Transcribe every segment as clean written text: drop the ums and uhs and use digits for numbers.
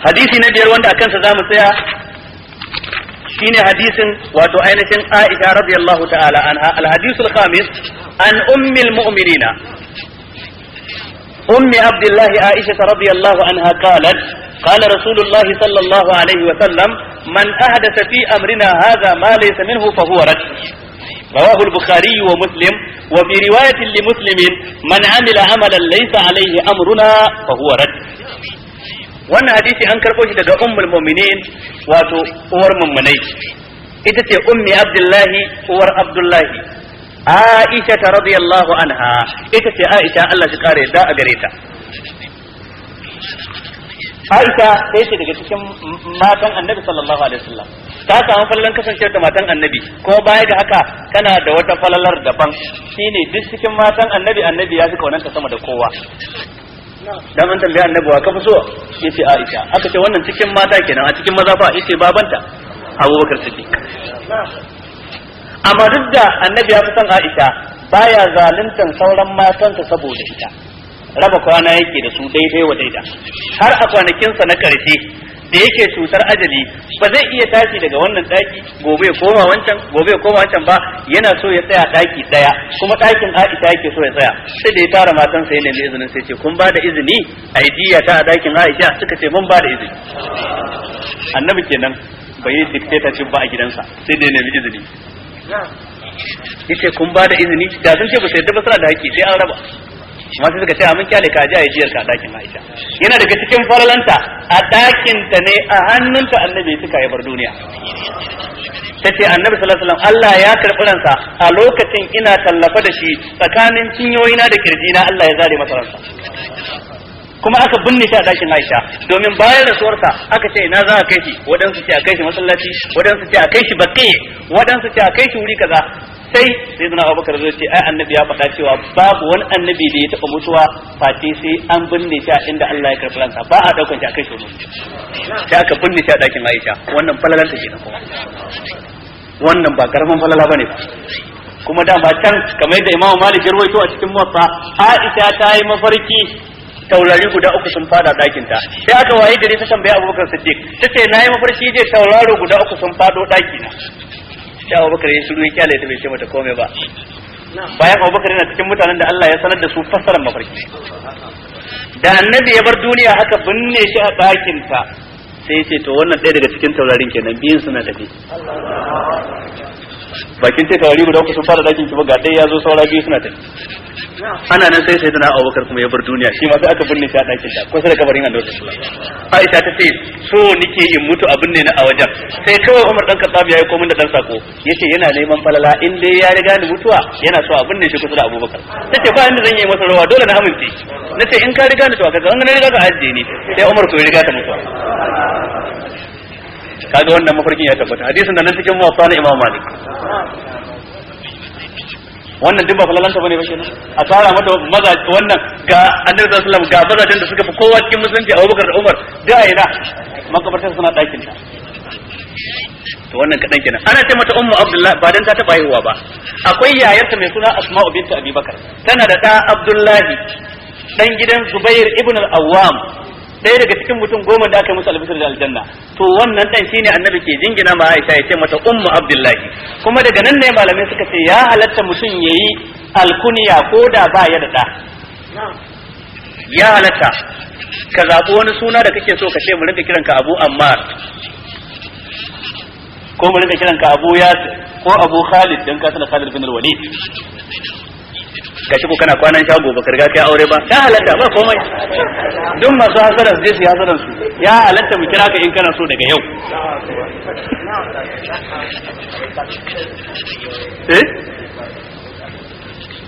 hadisi na biyar wanda akan sa zamu tsaya shine hadisin wato ainihin Aisha radiyallahu ta'ala anha. Al-hadithul khamis an ummil mu'minina ummi Abdullah Aisha radiyallahu anha qalat qala Rasulullah sallallahu alaihi wa sallam man ahdatha fi amrina hadha ma laysa minhu fa huwa rad. رواه البخاري ومسلم وفي رواية لمسلم من عمل عملا ليس عليه أمرنا فهو رد. wannan hadisi an karɓo shi daga ummul mu'minin wato uwar mummunai ita ce ummi Abdullahi uwar Abdullahi Aisha radiyallahu anha ita ce Aisha Allah shi kare da a gare ta. Aisha sai ce daga cikin matan Annabi sallallahu alaihi wasallam ta samu falalan kasancewar da matan Annabi kuma baya da haka tana da wata falalar daban shine duk cikin matan Annabi ya fi kaunanta sama da kowa. Dan an tambaya Annabi wa kafi so yace Aisha, aka ce wannan cikin mata kenan, a cikin maza fa yace babanta Abubakar Siddiq. Amma duk da Annabi ya fi son Aisha baya zaluntan sauran matansa saboda ita, raba kwana yake da su daidai wa daida. Har a kwanakinsa na karshe da yake cutar ajali ba zai iya tashi daga wannan daki gobe ya koma wancan ba, yana so ya tsaya daki daya, kuma dakin Aisha yake so ya tsaya. Sai da ya tara matan sa yana da izinin sai ce kun ba da izini a diya ta a dakin Aisha, suka ce mun ba da izini. Annabi kenan bai yi dictatorship ba a gidansa, sai da ya nemi izini. Yace kun ba da izini, da sun ce ba sai da ba suna da haƙƙi sai an raba. Masu suka ce mun kyale ka ji a jiyar ka a dakin Aisha. Yana daga cikin faralanta a dakin ta ne a hannunta Annabi suka yi bar duniya. Tace Annabi sallallahu alaihi wasallam Allah ya karɓi ransa a lokacin ina tallafa da shi tsakanin cinyoyina da kirjina, Allah ya zare masa ransa. Kuma aka binne shi a dakin Aisha domin bayan rasuwarsa aka ce ina za a kai shi, wadansu ce a kai shi masallaci, wadansu ce a kai shi baqi, wadansu ce a kai shi wuri kaza. Sai sayyidina Abubakar zai ce ai Annabi ya faɗa cewa babu wani annabi da ya taɓa mutuwa face sai an binne shi a inda Allah ya karɓi ransa, ba a daukan shi a kai shi wuri. Sai aka binne shi a dakin Aisha. Wannan falalar ta kenan kuma. Wannan ba karaman falala bane ba. Kuma da ba can kamar yadda Imam Malik ya rawaito a cikin Muwatta, Aisha ta yi mafarki taurari guda uku sun fada dakin ta. Sai aka waye gari ta tambaya Abubakar Siddiq, tace nayi mafarki je tauraro guda uku sun fado daki na. Sai Abubakar ya shiru ya kyale ta bai ce mata komai ba. Bayan Abubakar yana cikin mutanen da Allah ya sanar da su fassarar mafarki. Da Annabi ya bar duniya haka binne shi a dakin ta, sai ya ce to wannan ɗaya daga cikin taurarin kenan, biyun suna tafi. Bakin ce taurari guda uku sun fara dakin ki ba, ga ɗaya ya zo saura biyu suna tafi. Ana nan sai sayyidina Abubakar kuma ya bar duniya, shi ma sai aka binne shi a dakin ta kusa da kabarin Annabi sallallahu alaihi wasallam. Aisha ta ce so nike in mutu a binne na a wajen. Sai kawai Umar dan Khattab ya yi komai da dan sako, yace yana neman falala in dai ya riga ni mutuwa yana so a binne shi kusa da Abubakar. Tace ba inda zan yi masa rawa, dole na amince. Nace in ka riga ni to kaga an riga ka ajiye ni, sai Umar ko ya riga ta mutuwa. Kaga wannan mafarkin ya tabbata, hadisin da nan cikin Muwatta na Imam Malik. Wannan duk ba falalanta bane ba kenan, a tsara mata maza wannan ga Annabi sallallahu alaihi wasallam ga mazajen da suka fi kowa cikin musulunci Abubakar da Umar da ina makabartar suna dakin ta. To wannan kadan kenan. Ana ce mata Ummu Abdullah ba dan ta taba haihuwa ba. Akwai yayarta mai suna Asma'u bint Abi Bakar, tana da da Abdullahi dan gidan Zubair ibn al-Awwam, ɗaya daga cikin mutum 10 da aka musu albishir da aljanna. To wannan dan shine Annabi ke jingina ma Aisha ya ce mata Ummu Abdullahi. Kuma daga nan ne malamai suka ce ya halatta mutum yayi alkunya ko da ba ya da da. Ya halatta ka zabi wani suna da kake so ka ce mu rinka kiranka Abu Ammar, ko mu rinka kiranka Abu Yasir ko Abu Khalid dan ka sanar Khalid bin Walid. Gashi ko kana kwanan shago baka riga kai aure ba, ya halatta ba komai. Duk masu hasaran zai su hasaran su, ya halatta mu kira ka in kana so daga yau.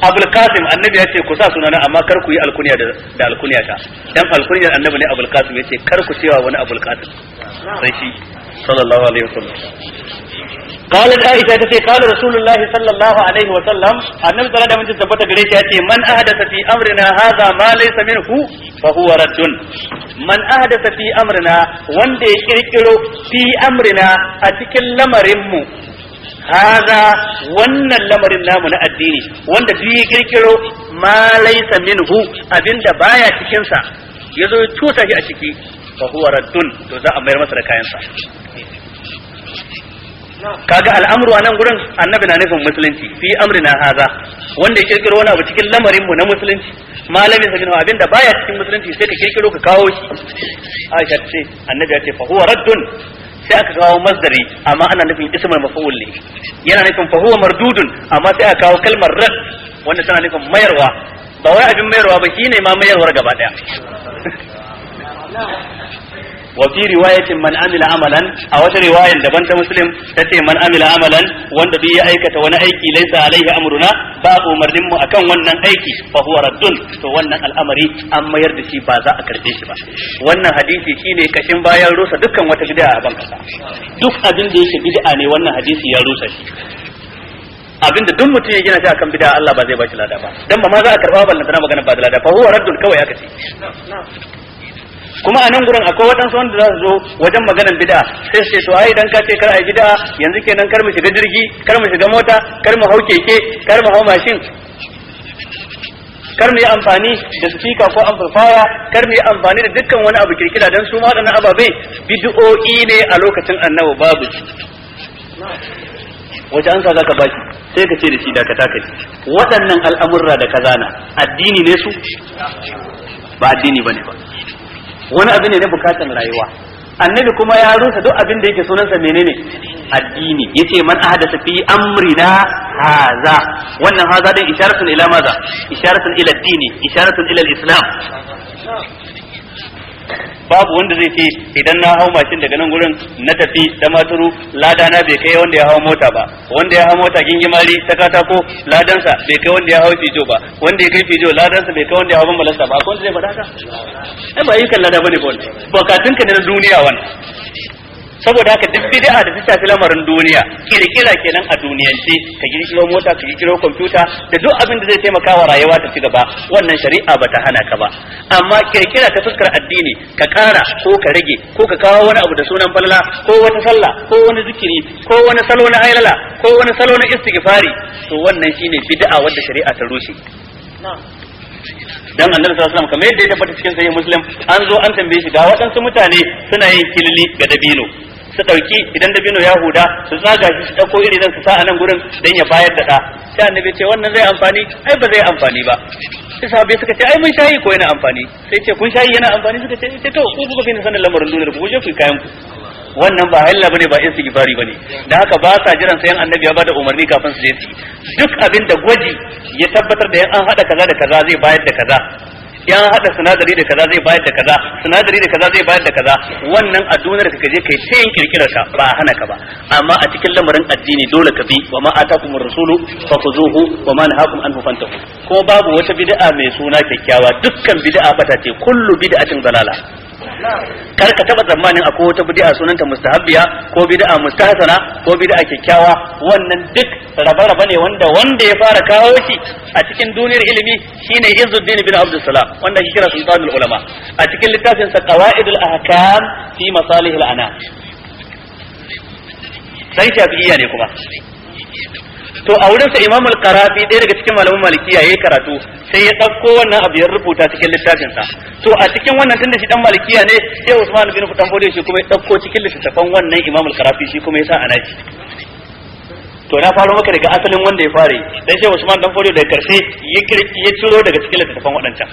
Abul Qasim Annabi ya ce ku sa sunana amma kar ku yi alkunya da alkunya ta, dan alkunyar Annabi ne Abul Qasim ya ce kar ku cewa wani Abul Qasim sai shi sallallahu alaihi wasallam. قالت عائشة تتي قال رسول الله صلى الله عليه وسلم النبي صلى الله عليه وسلم ثبت غريش يأتي من أحدث في أمرنا هذا ما ليس منه فهو رد. من أحدث في أمرنا وندي كيركيرو في أمرنا أتكل لمرمو هذا ون اللمر النام الديني وند في كيركيرو ما ليس منه أبين دبايا تكنسا يزو توتا أشكي fa huwa raddun to za a mayar masa da kayansa. Kaga al'amru a nan gurin annabi na nufin musulunci fi amrina haza, wanda ya kirkiro wani abu cikin lamarin mu na musulunci, malamin sa minhu abinda baya cikin musulunci sai ka kirkiro ka kawo shi. Aisha ce annabi ya ce fa huwa raddun, sai aka kawo masdari amma ana nufin ismul maf'ul ne, yana nufin fa huwa mardudun amma sai aka kawo kalmar radd wanda tana nufin mayarwa, ba wai abin mayarwa ba shine ma mayarwar gaba daya. wa fi riwayatin man amila amalan, a wata riwayan daban ta muslim tace man amila amalan, wanda duk ya aikata wani aiki laisa alaihi amruna, ba umarnin mu akan wannan aiki fa huwa raddun, to wannan al'amari an mayar da shi ba za a karbe shi ba. Wannan hadisi shine kashin bayan rusa dukkan wata bid'a a ban kasa. Duk abin da yake bid'a ne wannan hadisi ya rusa shi. Abinda duk mutum ya gina shi akan bid'a Allah ba zai ba shi lada ba, dan ba ma za a karba ballan tana magana ba da lada, fa huwa raddun kawai aka ce. Kuma a nan gurin akwai waɗansu wanda za su zo wajen maganar bid'a sai su ce to ai idan ka ce kar ai bid'a yanzu kenan kar mu shiga jirgi, kar mu shiga mota, kar mu hau keke, kar mu hau mashin, kar mu yi amfani da speaker ko amplifier, kar mu yi amfani da dukkan wani abu kirkira, dan su ma waɗannan ababai bid'o'i ne a lokacin annabi babu. Wace ansa za ka baki sai ka ce da shi da ka taka waɗannan al'amurra da kazana addini ne su ba addini bane ba, wani abu ne na bukatan rayuwa. Annabi kuma ya rusa duk abin da yake sunansa menene addini, yace man ahdatha fi amrina haza, wannan haza din isharatun ila maza, isharatun ila addini, isharatun ila islam. Babu wanda zai ce idan na hau mashin daga nan gurin na tafi da maturu lada na bai kai wanda ya hau mota ba, wanda ya hau mota gingimari ta katako ladansa bai kai wanda ya hau fijo ba, wanda ya kai fijo ladansa bai kai wanda ya hau bambalansa ba, wanda zai faɗa haka? Ai ba yi kan lada bane ba wannan, bukatunka ne na duniya wannan. Saboda haka duk bid'a da ta shafi lamarin duniya kirkira kenan a duniyance, ka kirkiro mota, ka kirkiro kwamfuta da duk abin da zai taimaka wa rayuwa ta ci gaba, wannan shari'a bata hana ka ba. Amma kirkira ta fuskar addini, ka kara ko ka rage ko ka kawo wani abu da sunan falala ko wata sallah ko wani zikiri ko wani salo na hailala ko wani salo na istighfari, to wannan shine bid'a wanda shari'a ta rushe. Dan annabi sallallahu alaihi wasallam kamar yadda ya tabbata cikin sahih muslim, an zo an tambaye shi ga waɗansu mutane suna yin kilili ga dabino, su dauki idan dabino ya huda su tsaga shi su dauko iri dan su sa a nan gurin dan ya bayar da da. Sai annabi ce wannan zai amfani? Ai ba zai amfani ba. Sai sahabbai suka ce ai mun shayi ko yana amfani. Sai ce kun shayi yana amfani? Suka ce to ku kuka fi sanin lamarin duniyar ku je ku kayan ku. Wannan ba halla bane ba istighfari bane, da haka ba sa jiran sayan annabi ya bada umarni kafin su je su. Duk abin da gwaji ya tabbatar da an hada kaza da kaza zai bayar da kaza, yan hada sinadari da kaza zai bayar da kaza, sinadari da kaza zai bayar da kaza, wannan a duniyar ka je kai ta yin kirkirar ka ba hana ka ba. Amma a cikin lamarin addini dole ka bi wa ma atakumur rasulu fakhuzuhu wa ma nahakum anhu fantahu. Ko babu wata bid'a mai suna kyakkyawa, dukkan bid'a bata ce, kullu bid'atin dalala. Kar ka taba tsammanin akwai wata bid'a sunanta mustahabbiya ko bid'a mustahsana ko bid'a kyakkyawa, wannan duk raba-raba ne wanda ya fara kawo shi a cikin duniyar ilimi shine Izzuddin bin Abdul Salam, wanda ake kira sultanul ulama, a cikin littafin sa qawaidul ahkam fi masalihil anam. Sai shafi'iyya ne kuma. To a wurin sa Imam al-Qarafi ɗaya daga cikin malaman Malikiya yayi karatu, sai ya dauko wannan abu ya rubuta cikin littafin sa. To a cikin wannan tunda shi dan Malikiya ne, sai Usman bin Fudan Fodiyo shi kuma ya dauko cikin littafin wannan Imam al-Qarafi shi kuma ya sa anaji. To na faro maka daga asalin wanda ya fare, dan sai Usman dan Fodiyo daga karshe ya ciro daga cikin littafin wadancan.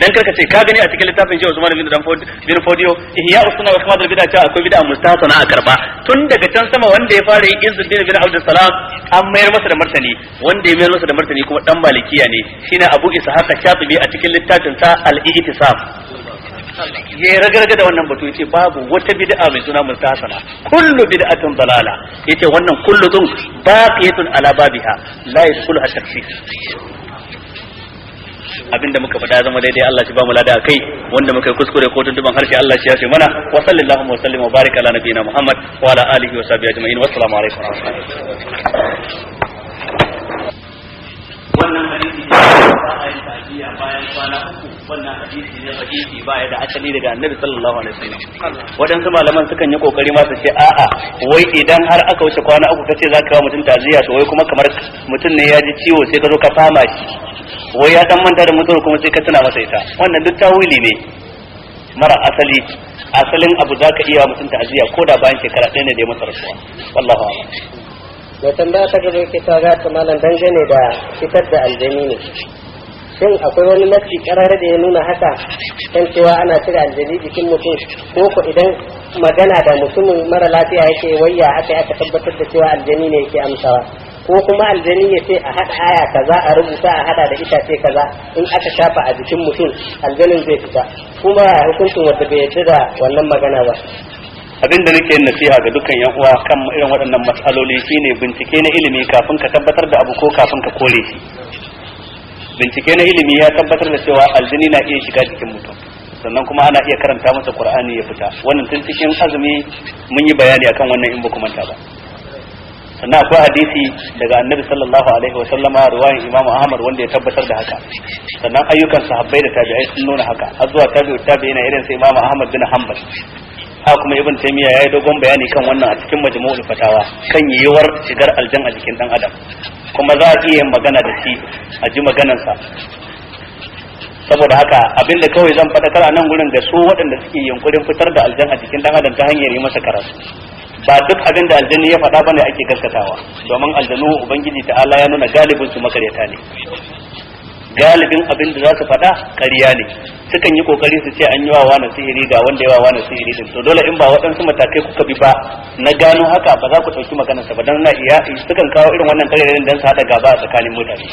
Dan karka ce ka gani a cikin littafin shi Usman bin Fodiyo Ihya Usunna wa Kamal bid'a cewa akwai bid'a mustahsana a karba. Tun daga can sama wanda ya fara Izzuddin bin Abdul Salam an mayar masa da martani, wanda ya mayar masa da martani kuma dan Malikiya ne, shine Abu Ishaq Shatibi a cikin littafin sa Al-I'tisam. Ya ragarga da wannan batu yace babu wata bid'a mai suna mustahsana, kullu bid'atin dalala, yace wannan kullu dun baqiyatun ala babiha la yadkhuluha tafsir. Abinda muka faɗa zama daidai Allah shi ba mu lada kai, wanda muka yi kuskure ko tuntuban harshe Allah shi ya fi mana. Wa sallallahu wa sallim wa baraka ala nabiyina Muhammad wa ala alihi wa sahbihi ajma'in. Wassalamu alaikum wa rahmatullahi. Wannan hadisi ne ba a yi tafiya bayan kwana uku, wannan hadisi ne hadisi ba ya da asali daga Annabi sallallahu alaihi wasallam. Wadansu malaman sukan yi kokari ma su ce a'a, wai idan har aka wuce kwana uku kace zaka kawo mutum taziya, to wai kuma kamar mutum ne ya ji ciwo sai ka zo ka fama shi, wai ya dan manta da mutuwar kuma sai ka tuna masa ita. Wannan duk tawili ne. mara asalin abu zaka iya mutum ta'aziyya ko da bayan shekara ɗaya ne da ya masa rasuwa wallahu a'lam. mai tambaya ta gaba yake ta ga malam dangane da fitar da aljani ne, shin akwai wani nasi karara da ya nuna haka kan cewa ana cire aljani jikin mutum, ko ko idan magana da mutumin mara lafiya yake wayya aka tabbatar da cewa aljani ne yake amsawa, ko kuma aljani ya ce a haɗa aya kaza a rubuta a haɗa da itace kaza in aka shafa a jikin mutum aljanin zai fita, kuma hukuncin wanda bai yarda da wannan magana ba. Abinda nake yin nasiha ga dukkan yan uwa kan irin waɗannan matsaloli shine bincike na ilimi kafin ka tabbatar da abu ko kafin ka kore shi. Bincike na ilimi ya tabbatar da cewa aljini na iya shiga jikin mutum, sannan kuma ana iya karanta masa Qur'ani ya fita. Wannan tun cikin azumi mun yi bayani akan wannan in ba ku manta ba. Sannan akwai hadisi daga Annabi sallallahu alaihi wa sallama riwayan Imam Ahmad wanda ya tabbatar da haka. Sannan ayyukan sahabbai da tabi'ai sun nuna haka. Har zuwa tabi'ina irin sai Imam Ahmad bin Hanbal. Haka kuma Ibn Taymiyyah yayi dogon bayani kan wannan a cikin Majmu'ul Fatawa kan yiwuwar shigar aljan a jikin dan adam. Kuma za a iya yin magana da shi a ji maganarsa. Saboda haka abinda kawai zan faɗakar a nan gurin da su waɗanda suke yunkurin fitar da aljan a jikin dan adam ta hanyar yi masa karatu. Ba duk abin da aljani ya faɗa bane ake gaskatawa, domin aljanu ubangiji ta'ala ya nuna galibin su makaryata ne. Galibin abin da za su faɗa ƙarya ne. Sukan yi kokari su ce an yi wa wani sihiri ga wanda ya wa wani sihiri din, to dole in ba waɗansu matakai kuka bi ba na gano haka ba za ku ɗauki maganarsa ba, don na iya sukan kawo irin wannan ƙarerayin don su haɗa gaba a tsakanin mutane.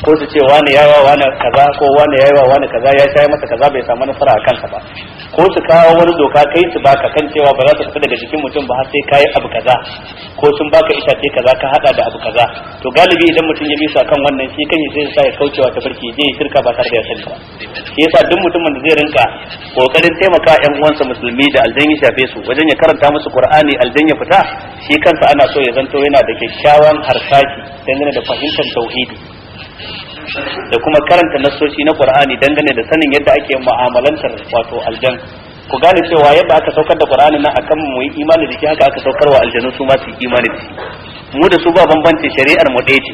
Ko su ce wani ya wa wani kaza ko wani ya wa wani kaza ya shayi masa kaza bai samu nasara a kansa ba, ko su kawo wani doka kai su baka kan cewa ba za ta fita daga jikin mutum ba har sai kai abu kaza, ko sun baka itace kaza ka hada da abu kaza. To galibi idan mutum ya bisa kan wannan shi kan sai sa ya kaucewa ta farki je ya shirka ba tare da ya sani ba. Shi yasa duk mutumin da zai rinka kokarin taimaka ƴan uwansa musulmi da aljan ya shafe su wajen ya karanta musu Qur'ani aljan ya fita, shi kansa ana so ya zanto yana da kyakkyawan harsashi dangane da fahimtar tauhidi da kuma karanta nassoshi na Qur'ani dangane da sanin yadda ake mu'amalantar wato aljan. Ku gane cewa yadda aka saukar da Qur'ani nan akan mu yi imani da shi, haka aka saukarwa aljanu su ma su yi imani da shi. Mu da su ba bambanci, shari'ar mu ɗaya ce.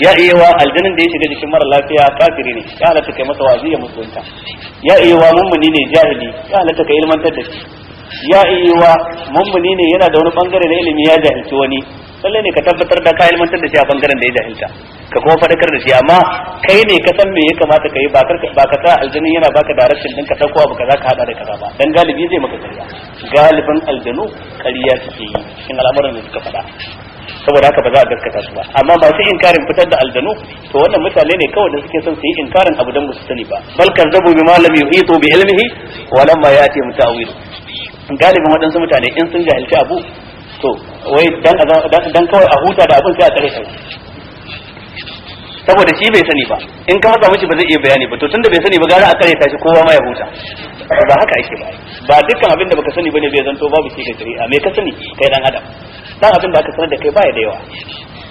Ya iya wa aljanin da ya shiga jikin mara lafiya kafiri ne, ya halatta kai masa wa'azi ya musulunta. Ya iya wa mummuni ne jahili, ya halatta kai ilmantar da shi. Ya iya wa mummuni ne yana da wani bangare na ilimi ya jahilci wani, lalle ne ka tabbatar da ka ilmantar da shi a bangaren da ya jahilta, ka kuma faɗakar da shi. Amma kai ne ka san me ya kamata ka yi, ba ka sa aljanu yana baka direction din ka dauko abu kaza ka hada da kaza ba, dan galibi zai maka ƙarya. Galibin aljanu ƙarya suke yi cikin al'amuran da suka faɗa, saboda haka ba za a gaskata su ba. Amma masu inkarin fitar da aljanu to wannan mutane ne kawai da suke son su yi inkarin abu dan musu sani ba. Bal kazzabu bima lam yuhitu bi ilmihi wa lamma yati mutawil. Galibin waɗansu mutane in sun jahilci abu to wai dan kawai a huta da abin sai a tsare kai, saboda shi bai sani ba. In ka matsa mishi ba zai iya bayani ba, to tunda bai sani ba gara a tsare ta shi kowa ma ya huta. Ba haka ake ba dukkan abin da baka sani bane bai zanto babu shi ga shari'a. Me ka sani kai dan adam, dan abin da aka sanar da kai baya da yawa.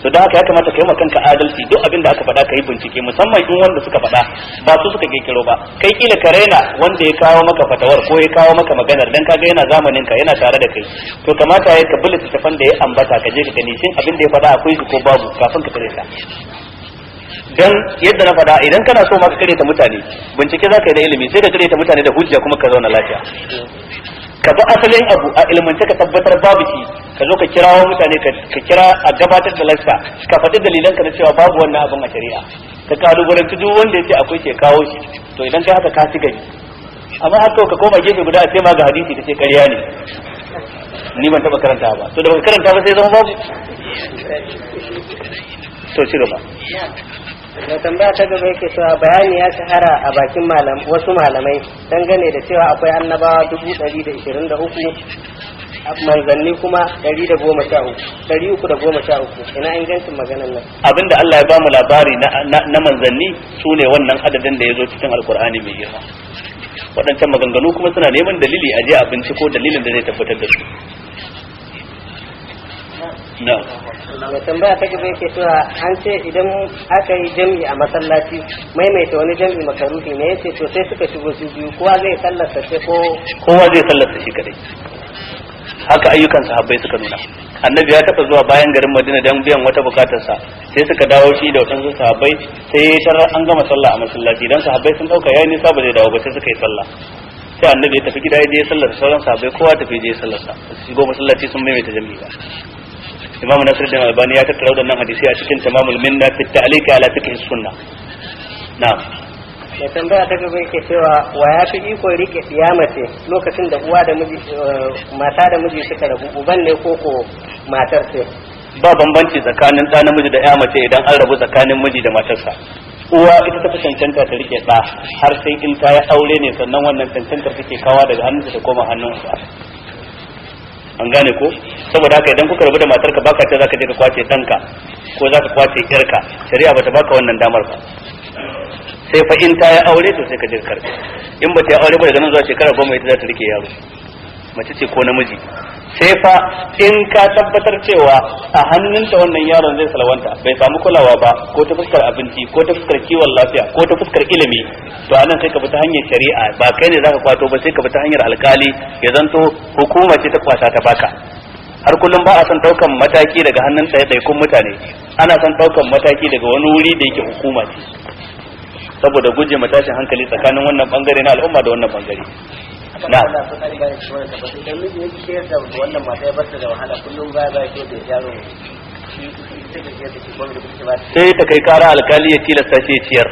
To da haka ya kamata kai ma kanka adalci, duk abin da aka faɗa kai bincike, musamman in wanda suka faɗa ba su suka kirkiro ba. Kai kila ka raina wanda ya kawo maka fatawar ko ya kawo maka maganar dan kaga yana zamanin ka yana tare da kai, to kamata ya ka bullet tafan da ya ambata ka je ka gani shin abin da ya faɗa akwai shi ko babu kafin ka kare ta. Dan yadda na faɗa, idan kana so ma ka kare ta mutane, bincike za ka yi da ilimi, sai ka kare ta mutane da hujja kuma ka zauna lafiya. Ka bi asalin abu a ilmance ka tabbatar babu shi, ka zo ka kirawo mutane ka kira a gabatar da lasta, ka faɗi dalilanka na cewa babu wannan abin a shari'a, ka kalubalanci duk wanda ya ce akwai ke kawo shi. To idan kai haka ka ci gari. Amma haka ka koma gefe guda a ce ma ga hadisi ka ce ƙarya ne, ni ban taɓa karanta ba, to da baka karanta ba sai zama babu. To ci gaba. Da tambaya ta gaba yake cewa bayani ya shahara a bakin wasu malamai dangane da cewa akwai annabawa 123, manzanni kuma 313. Ina ingancin maganar nan? Abinda Allah ya bamu labari na manzanni su ne wannan adadin da ya zo cikin alkur'ani mai girma. Waɗancan maganganu kuma suna neman dalili a je a binciko dalilin da zai tabbatar da su. Da tambaya ta gaba yake cewa an ce idan aka yi jam'i a masallaci maimaita wani jam'i makaruhi ne, yace to sai suka shigo su biyu, kowa zai sallarsa ce ko kowa zai sallarsa shi kadai. Haka ayyukan sahabbai suka nuna. Annabi ya taba zuwa bayan garin Madina dan biyan wata bukatarsa, sai suka dawo shi da wadansu sahabbai, sai tarar an gama sallah a masallaci, dan sahabbai sun dauka yayin nisa ba zai dawo ba, sai suka yi sallah. sai annabi ya tafi gida ya je sallar sauran sahabbai kowa tafi je sallar sa shigo masallaci sun maimaita jami'i ba Imam Nasiruddin Albani ya tattara wadannan hadisi a cikin Tamamul Minna fi ta'liqi ala fiqh sunna na'am da tambaya ta gaba yake cewa wa ya fi iko rike mace lokacin da uwa da miji mata da miji suka rabu uban ne ko matar ce ba bambanci tsakanin ɗa namiji da ya mace idan an rabu tsakanin miji da matarsa uwa ita ta fi cancanta ta rike ɗa har sai in ta yi aure ne sannan wannan cancantar take kawa daga hannunsa ta koma hannunsa an gane ko saboda haka idan kuka rabu da matarka baka ce zaka je ka kwace danka ko zaka kwace yarka shari'a bata baka wannan damar ba sai fa in ta yi aure to sai ka je karbe in ba ta yi aure ba daga nan zuwa shekara 10 ita za ta rike yaro mace ce ko namiji sai fa in ka tabbatar cewa a hannunta wannan yaron zai salwanta bai samu kulawa ba ko ta fuskar abinci ko ta fuskar kiwon lafiya ko ta fuskar ilimi to anan sai ka bi ta hanyar shari'a ba kai ne zaka kwato ba sai ka bi ta hanyar alkali ya zanto hukuma ce ta kwata ta baka har kullum ba a son daukan mataki daga hannun ɗaiɗaikun mutane ana son daukan mataki daga wani wuri da yake hukuma ce saboda guje matashin hankali tsakanin wannan bangare na al'umma da wannan bangare na sai ta kai kara alkali ya tilasta shi ciyar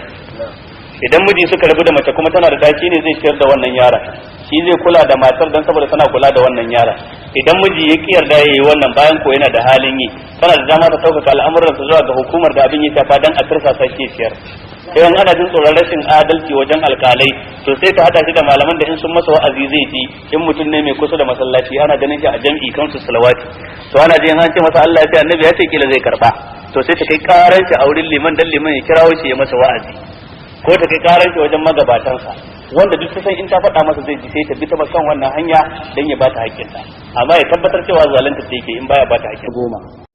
idan miji suka rabu da mace kuma tana da daki ne zai ciyar da wannan yara shi zai kula da matar dan saboda tana kula da wannan yara idan miji ya kiyar da yayi wannan bayan ko yana da halin yi tana da dama ta sauƙaƙa al'amuran su zuwa ga hukumar da abin ya shafa dan a tursa sa shi ciyar idan ana jin tsoron rashin adalci wajen alkalai to sai ta hada shi da malaman da in sun masa wa'azi zai ji in mutum ne mai kusa da masallaci ana ganin shi a jam'i kansu salawati to ana jin an ce masa Allah ya ce annabi ya ce kila zai karba to sai ta kai karar shi a wurin liman dan liman ya kirawo shi ya masa wa'azi ko ta kai karar shi wajen magabatansa wanda duk sai in ta faɗa masa zai ji sai ta bi ta kan wannan hanya dan ya bata haƙƙinta amma ya tabbatar cewa zalunta ce yake in baya bata haƙƙin 10